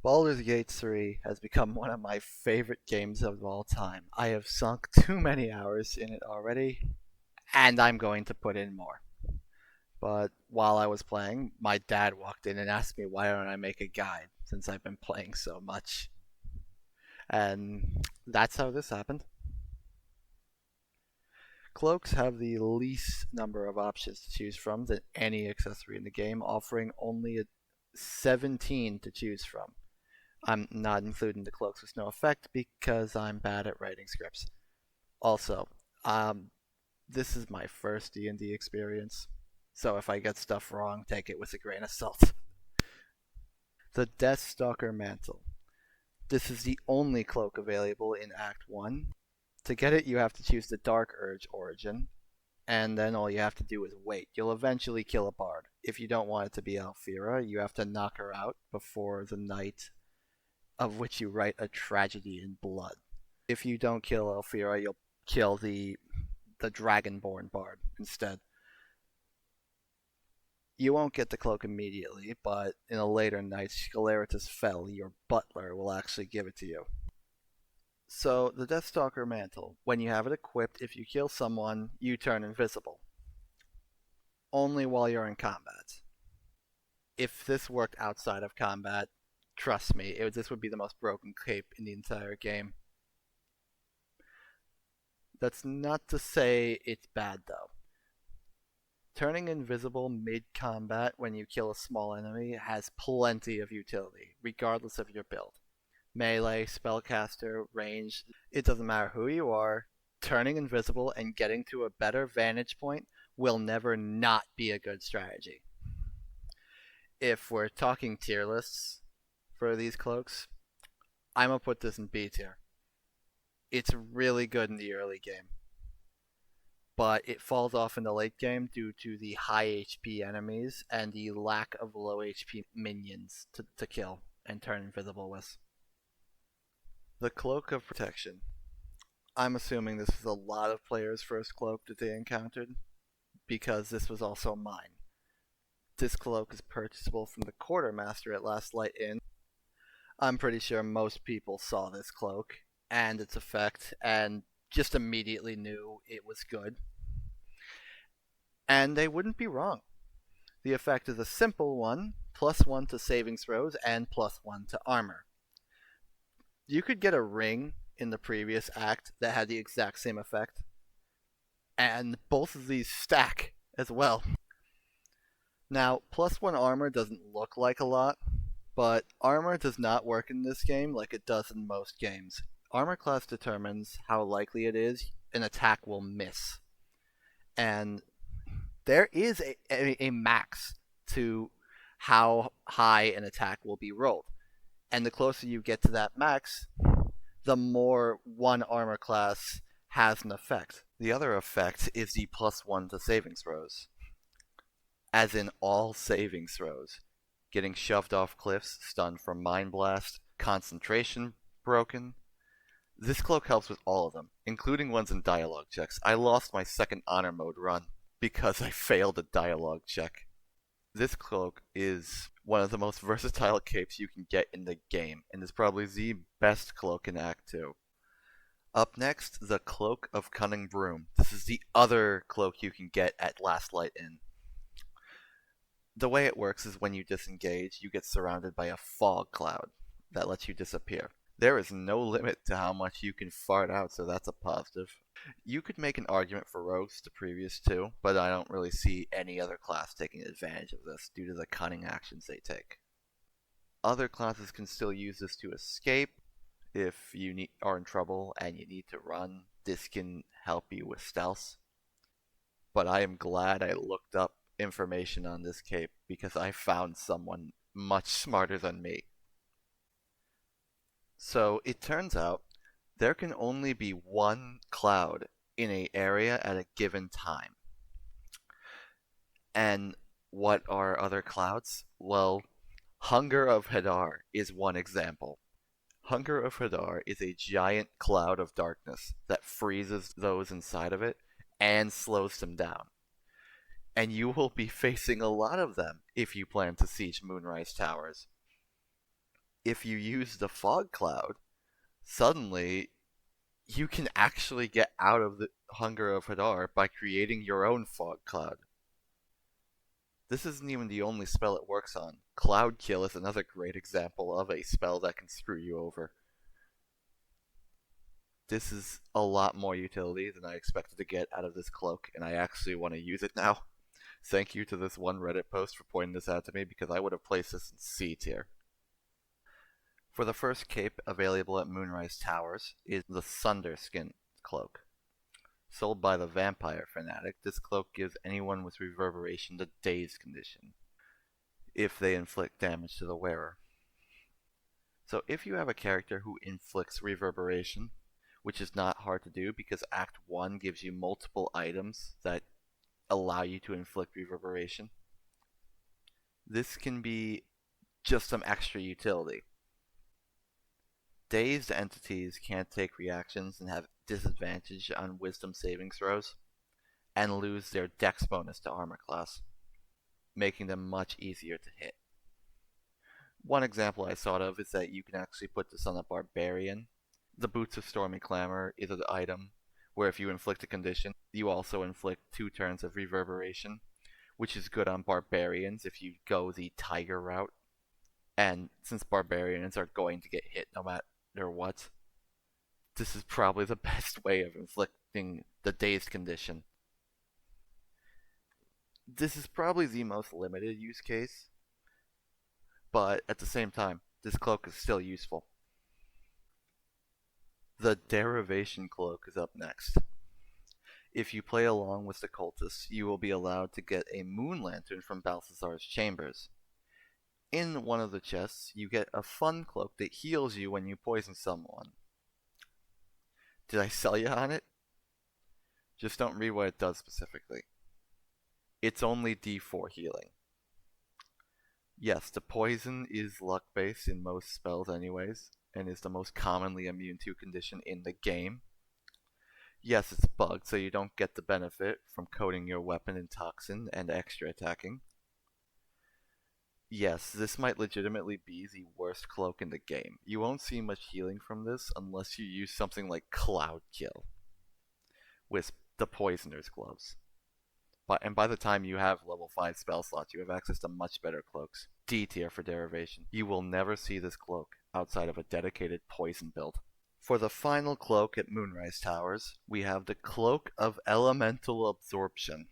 Baldur's Gate 3 has become one of my favorite games of all time. I have sunk too many hours in it already, and I'm going to put in more. But while I was playing, my dad walked in and asked me why don't I make a guide since I've been playing so much. And that's how this happened. Cloaks have the least number of options to choose from than any accessory in the game, offering only 17 to choose from. I'm not including the cloaks with no effect because I'm bad at writing scripts. Also, um, this is my first D&D experience, so if I get stuff wrong, take it with a grain of salt. The Deathstalker Mantle. This is the only cloak available in Act 1. To get it, you have to choose the Dark Urge origin, and then all you have to do is wait. You'll eventually kill a bard. If you don't want it to be Alfira, you have to knock her out before the night of which you write a tragedy in blood. If you don't kill Alfira, you'll kill the Dragonborn bard instead. You won't get the cloak immediately, but in a later night, Sceleritus Fell, your butler, will actually give it to you. So, the Deathstalker Mantle, when you have it equipped, if you kill someone, you turn invisible. Only while you're in combat. If this worked outside of combat, trust me, this would be the most broken cape in the entire game. That's not to say it's bad, though. Turning invisible mid-combat when you kill a small enemy has plenty of utility, regardless of your build. Melee, spellcaster, range, it doesn't matter who you are, turning invisible and getting to a better vantage point will never not be a good strategy. If we're talking tier lists for these cloaks, I'm gonna put this in B tier. It's really good in the early game, but it falls off in the late game due to the high HP enemies and the lack of low HP minions to kill and turn invisible with. The Cloak of Protection. I'm assuming this is a lot of players' first cloak that they encountered, because this was also mine. This cloak is purchasable from the Quartermaster at Last Light Inn. I'm pretty sure most people saw this cloak and its effect and just immediately knew it was good. And they wouldn't be wrong. The effect is a simple one, +1 to saving throws and +1 to armor. You could get a ring in the previous act that had the exact same effect, and both of these stack as well. Now, +1 armor doesn't look like a lot, but armor does not work in this game like it does in most games. Armor class determines how likely it is an attack will miss. And there is a max to how high an attack will be rolled. And the closer you get to that max, the more one armor class has an effect. The other effect is the +1 to saving throws. As in all saving throws. Getting shoved off cliffs, stunned from Mind Blast, concentration broken. This cloak helps with all of them, including ones in dialogue checks. I lost my second honor mode run because I failed a dialogue check. This cloak is one of the most versatile capes you can get in the game, and is probably the best cloak in Act 2. Up next, the Cloak of Cunning Brume. This is the other cloak you can get at Last Light Inn. The way it works is when you disengage, you get surrounded by a fog cloud that lets you disappear. There is no limit to how much you can fart out, so that's a positive. You could make an argument for rogues to previous two, but I don't really see any other class taking advantage of this due to the cunning actions they take. Other classes can still use this to escape. If you are in trouble and you need to run, this can help you with stealth. But I am glad I looked up information on this cape because I found someone much smarter than me. So it turns out there can only be one cloud in an area at a given time. And what are other clouds? Well, Hunger of Hadar is one example. Hunger of Hadar is a giant cloud of darkness that freezes those inside of it and slows them down. And you will be facing a lot of them if you plan to siege Moonrise Towers. If you use the fog cloud, suddenly you can actually get out of the hunger of Hadar by creating your own fog cloud. This isn't even the only spell it works on. Cloud Kill is another great example of a spell that can screw you over. This is a lot more utility than I expected to get out of this cloak, and I actually want to use it now. Thank you to this one Reddit post for pointing this out to me, because I would have placed this in C tier. For the first cape available at Moonrise Towers is the Sunderskin Cloak. Sold by the Vampire Fanatic, this cloak gives anyone with Reverberation the Dazed condition, if they inflict damage to the wearer. So if you have a character who inflicts Reverberation, which is not hard to do because Act 1 gives you multiple items that allow you to inflict Reverberation, this can be just some extra utility. Dazed entities can't take reactions and have disadvantage on wisdom saving throws, and lose their dex bonus to armor class, making them much easier to hit. One example I thought of is that you can actually put this on a barbarian. The Boots of Stormy Clamor is an item where if you inflict a condition, you also inflict 2 turns of reverberation, which is good on barbarians if you go the tiger route. And since barbarians are going to get hit no matter what, this is probably the best way of inflicting the dazed condition. This is probably the most limited use case, but at the same time, this cloak is still useful. The Derivation Cloak is up next. If you play along with the cultists, you will be allowed to get a moon lantern from Balthazar's chambers. In one of the chests, you get a fun cloak that heals you when you poison someone. Did I sell you on it? Just don't read what it does specifically. It's only D4 healing. Yes, the poison is luck-based in most spells anyways, and is the most commonly immune to condition in the game. Yes, it's bugged, so you don't get the benefit from coating your weapon in toxin and extra attacking. Yes, this might legitimately be the worst cloak in the game. You won't see much healing from this unless you use something like Cloud Kill with the Poisoner's Gloves. And by the time you have level 5 spell slots, you have access to much better cloaks. D tier for Derivation. You will never see this cloak outside of a dedicated poison build. For the final cloak at Moonrise Towers, we have the Cloak of Elemental Absorption.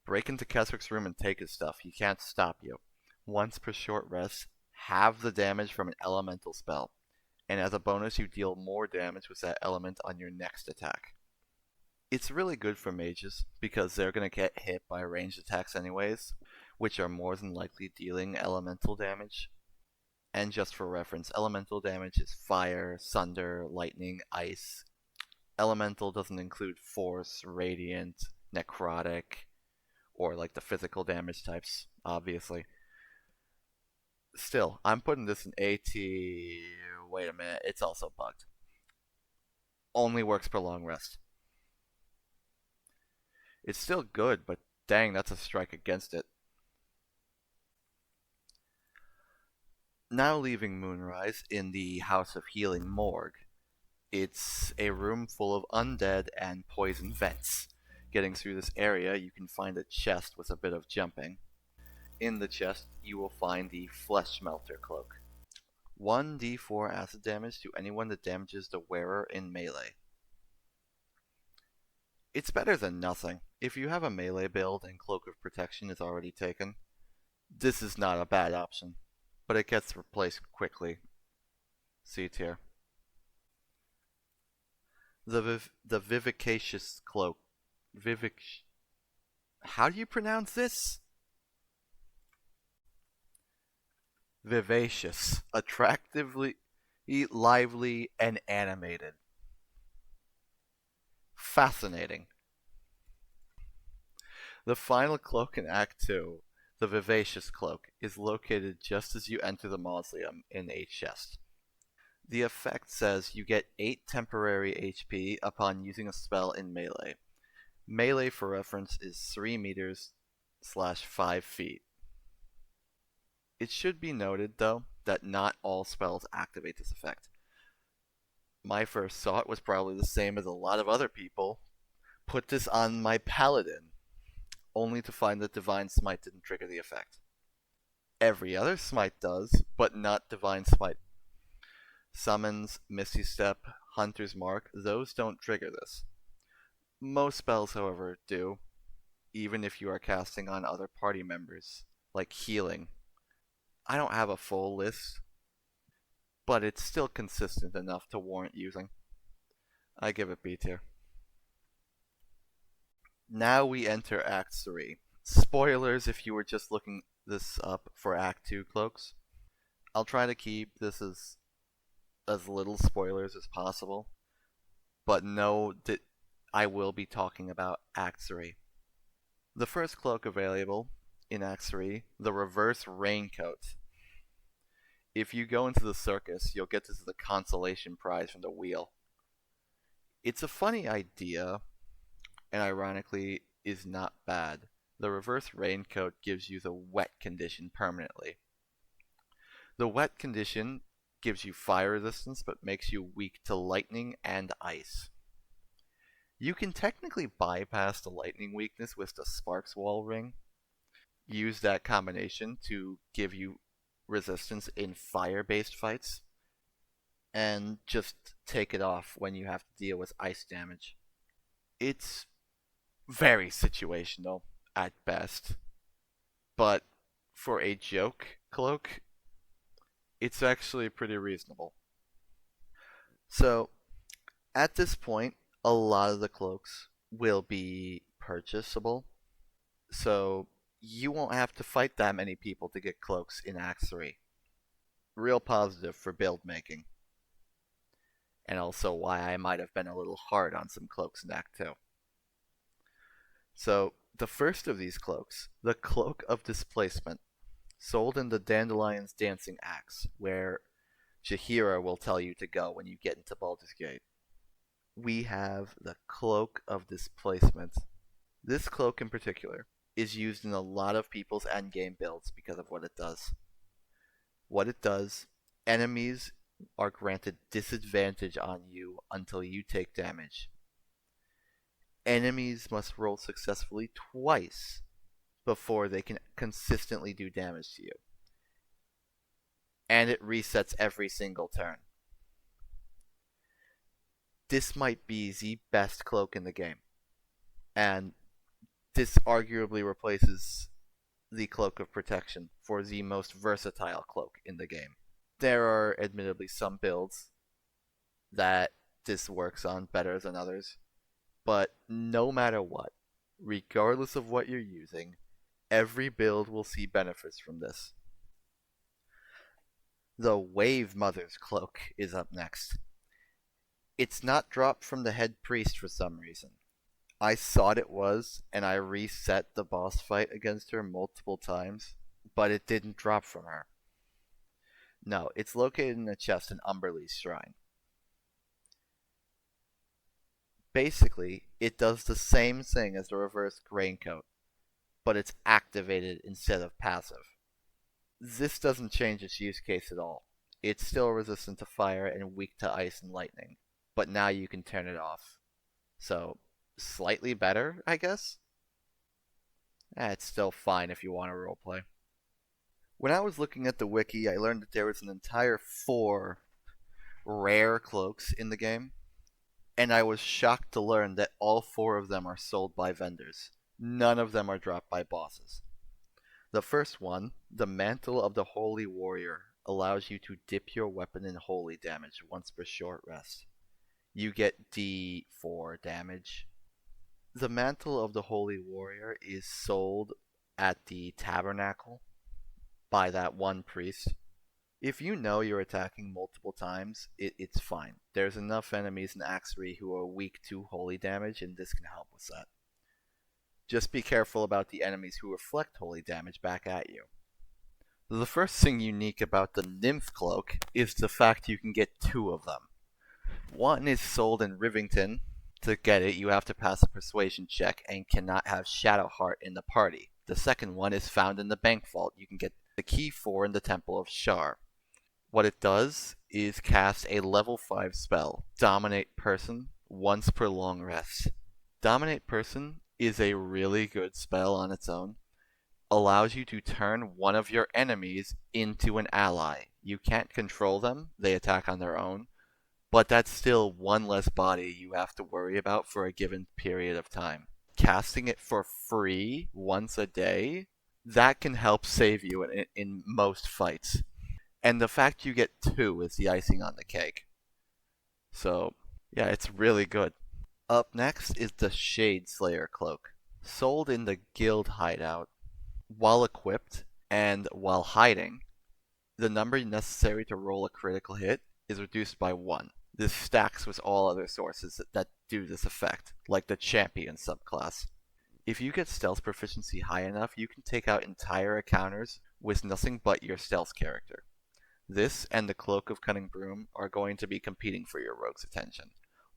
Break into Keswick's room and take his stuff. He can't stop you. Once per short rest, halve the damage from an elemental spell, and as a bonus you deal more damage with that element on your next attack. It's really good for mages, because they're going to get hit by ranged attacks anyways, which are more than likely dealing elemental damage. And just for reference, elemental damage is fire, thunder, lightning, ice. Elemental doesn't include force, radiant, necrotic, or like the physical damage types, obviously. Still, I'm putting this in AT. Wait a minute, it's also bugged. Only works per long rest. It's still good, but dang, that's a strike against it. Now leaving Moonrise in the House of Healing morgue. It's a room full of undead and poison vents. Getting through this area, you can find a chest with a bit of jumping. In the chest, you will find the Fleshmelter Cloak. 1d4 acid damage to anyone that damages the wearer in melee. It's better than nothing. If you have a melee build and Cloak of Protection is already taken, this is not a bad option, but it gets replaced quickly. C tier. The Vivacious Cloak. How do you pronounce this? Vivacious. Attractively lively and animated. Fascinating. The final cloak in Act 2, the Vivacious Cloak, is located just as you enter the mausoleum in a chest. The effect says you get 8 temporary HP upon using a spell in melee. Melee, for reference, is 3 meters / 5 feet. It should be noted, though, that not all spells activate this effect. My first thought was probably the same as a lot of other people. Put this on my paladin, only to find that Divine Smite didn't trigger the effect. Every other smite does, but not Divine Smite. Summons, Misty Step, Hunter's Mark, those don't trigger this. Most spells, however, do, even if you are casting on other party members, like healing. I don't have a full list, but it's still consistent enough to warrant using. I give it B tier. Now we enter Act 3. Spoilers if you were just looking this up for Act 2 cloaks. I'll try to keep this as little spoilers as possible, but know that I will be talking about Act 3. The first cloak available in Act 3, the Reverse Raincoat. If you go into the circus, you'll get this as a consolation prize from the wheel. It's a funny idea, and ironically is not bad. The Reverse Raincoat gives you the wet condition permanently. The wet condition gives you fire resistance, but makes you weak to lightning and ice. You can technically bypass the lightning weakness with the Sparks Wall ring. Use that combination to give you resistance in fire-based fights, and just take it off when you have to deal with ice damage. It's very situational at best, but for a joke cloak, it's actually pretty reasonable. So, at this point, a lot of the cloaks will be purchasable, so you won't have to fight that many people to get cloaks in Act 3. Real positive for build making. And also why I might have been a little hard on some cloaks in Act 2. So, the first of these cloaks, the Cloak of Displacement, sold in the Dandelion's Dancing Axe, where Jaheira will tell you to go when you get into Baldur's Gate. We have the Cloak of Displacement. This cloak in particular is used in a lot of people's endgame builds because of what it does. What it does, enemies are granted disadvantage on you until you take damage. Enemies must roll successfully twice before they can consistently do damage to you. And it resets every single turn. This might be the best cloak in the game. And this arguably replaces the Cloak of Protection for the most versatile cloak in the game. There are admittedly some builds that this works on better than others, but no matter what, regardless of what you're using, every build will see benefits from this. The Wavemother's Cloak is up next. It's not dropped from the head priest for some reason. I thought it was, and I reset the boss fight against her multiple times, but it didn't drop from her. No, it's located in a chest in Umberlee's shrine. Basically, it does the same thing as the reverse Raincoat, but it's activated instead of passive. This doesn't change its use case at all. It's still resistant to fire and weak to ice and lightning, but now you can turn it off. So, slightly better, I guess? It's still fine if you want to roleplay. When I was looking at the wiki, I learned that there was an entire 4 rare cloaks in the game, and I was shocked to learn that all 4 of them are sold by vendors. None of them are dropped by bosses. The first one, the Mantle of the Holy Warrior, allows you to dip your weapon in holy damage once per short rest. You get D4 damage. The Mantle of the Holy Warrior is sold at the Tabernacle by that one priest. If you know you're attacking multiple times, it's fine. There's enough enemies in Act 3 who are weak to holy damage, and this can help with that. Just be careful about the enemies who reflect holy damage back at you. The first thing unique about the Nymph Cloak is the fact you can get 2 of them. One is sold in Rivington. To get it, you have to pass a persuasion check and cannot have Shadowheart in the party. The second one is found in the bank vault. You can get the key 4 in the Temple of Shar. What it does is cast a level 5 spell, Dominate Person, once per long rest. Dominate Person is a really good spell on its own. Allows you to turn one of your enemies into an ally. You can't control them, they attack on their own, but that's still one less body you have to worry about for a given period of time. Casting it for free once a day, that can help save you in most fights. And the fact you get 2 is the icing on the cake. So, yeah, it's really good. Up next is the Shadeslayer Cloak. Sold in the guild hideout. While equipped and while hiding, the number necessary to roll a critical hit is reduced by 1. This stacks with all other sources that do this effect, like the Champion subclass. If you get stealth proficiency high enough, you can take out entire encounters with nothing but your stealth character. This and the Cloak of Cunning Brume are going to be competing for your rogue's attention.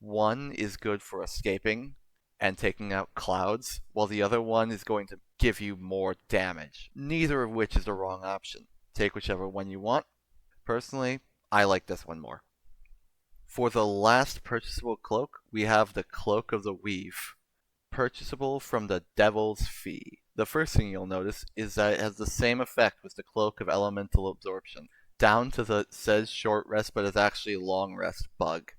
One is good for escaping and taking out clouds, while the other one is going to give you more damage. Neither of which is the wrong option. Take whichever one you want. Personally, I like this one more. For the last purchasable cloak, we have the Cloak of the Weave, purchasable from the Devil's Fee. The first thing you'll notice is that it has the same effect with the Cloak of Elemental Absorption, down to the says short rest but is actually long rest bug.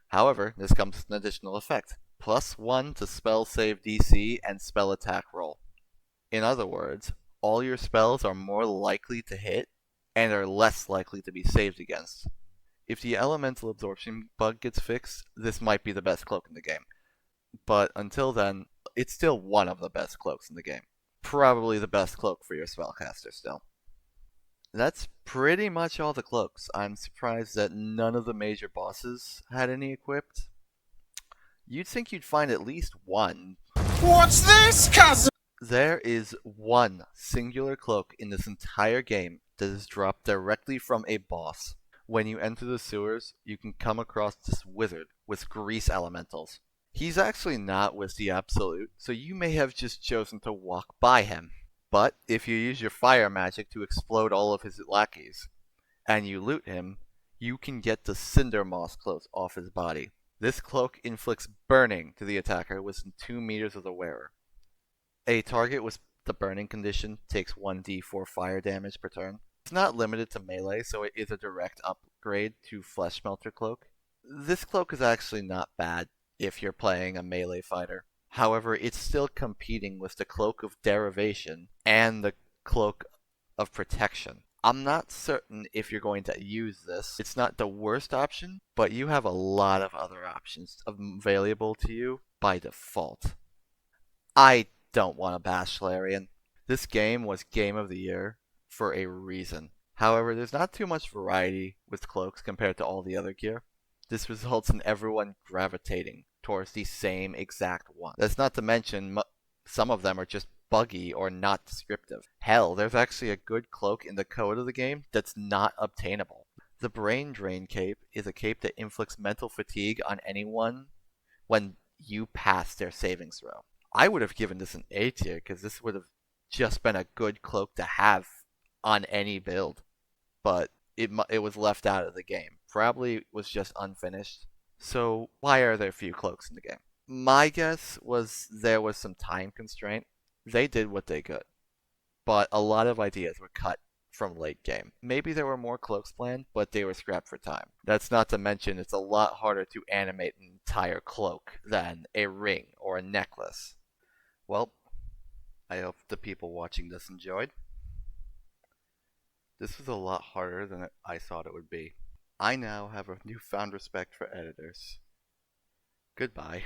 However, this comes with an additional effect, +1 to spell save DC and spell attack roll. In other words, all your spells are more likely to hit and are less likely to be saved against. If the elemental absorption bug gets fixed, this might be the best cloak in the game. But until then, it's still one of the best cloaks in the game. Probably the best cloak for your spellcaster still. That's pretty much all the cloaks. I'm surprised that none of the major bosses had any equipped. You'd think you'd find at least one. What's this, cousin? There is one singular cloak in this entire game that is dropped directly from a boss. When you enter the sewers, you can come across this wizard with grease elementals. He's actually not with the Absolute, so you may have just chosen to walk by him. But if you use your fire magic to explode all of his lackeys, and you loot him, you can get the Cindermoth Cloak off his body. This cloak inflicts burning to the attacker within 2 meters of the wearer. A target with the burning condition takes 1d4 fire damage per turn. It's not limited to melee, so it is a direct upgrade to Fleshmelter Cloak. This cloak is actually not bad if you're playing a melee fighter. However, it's still competing with the Cloak of Derivation and the Cloak of Protection. I'm not certain if you're going to use this. It's not the worst option, but you have a lot of other options available to you by default. I don't want to bash Larian. This game was Game of the Year for a reason. However, there's not too much variety with cloaks compared to all the other gear. This results in everyone gravitating towards the same exact one. That's not to mention some of them are just buggy or not descriptive. Hell, there's actually a good cloak in the code of the game that's not obtainable. The Brain Drain Cape is a cape that inflicts mental fatigue on anyone when you pass their savings throw. I would have given this an A tier because this would have just been a good cloak to have on any build, but it was left out of the game. Probably was just unfinished. So why are there few cloaks in the game? My guess was there was some time constraint. They did what they could, but a lot of ideas were cut from late game. Maybe there were more cloaks planned, but they were scrapped for time. That's not to mention it's a lot harder to animate an entire cloak than a ring or a necklace. Well, I hope the people watching this enjoyed. This was a lot harder than I thought it would be. I now have a newfound respect for editors. Goodbye.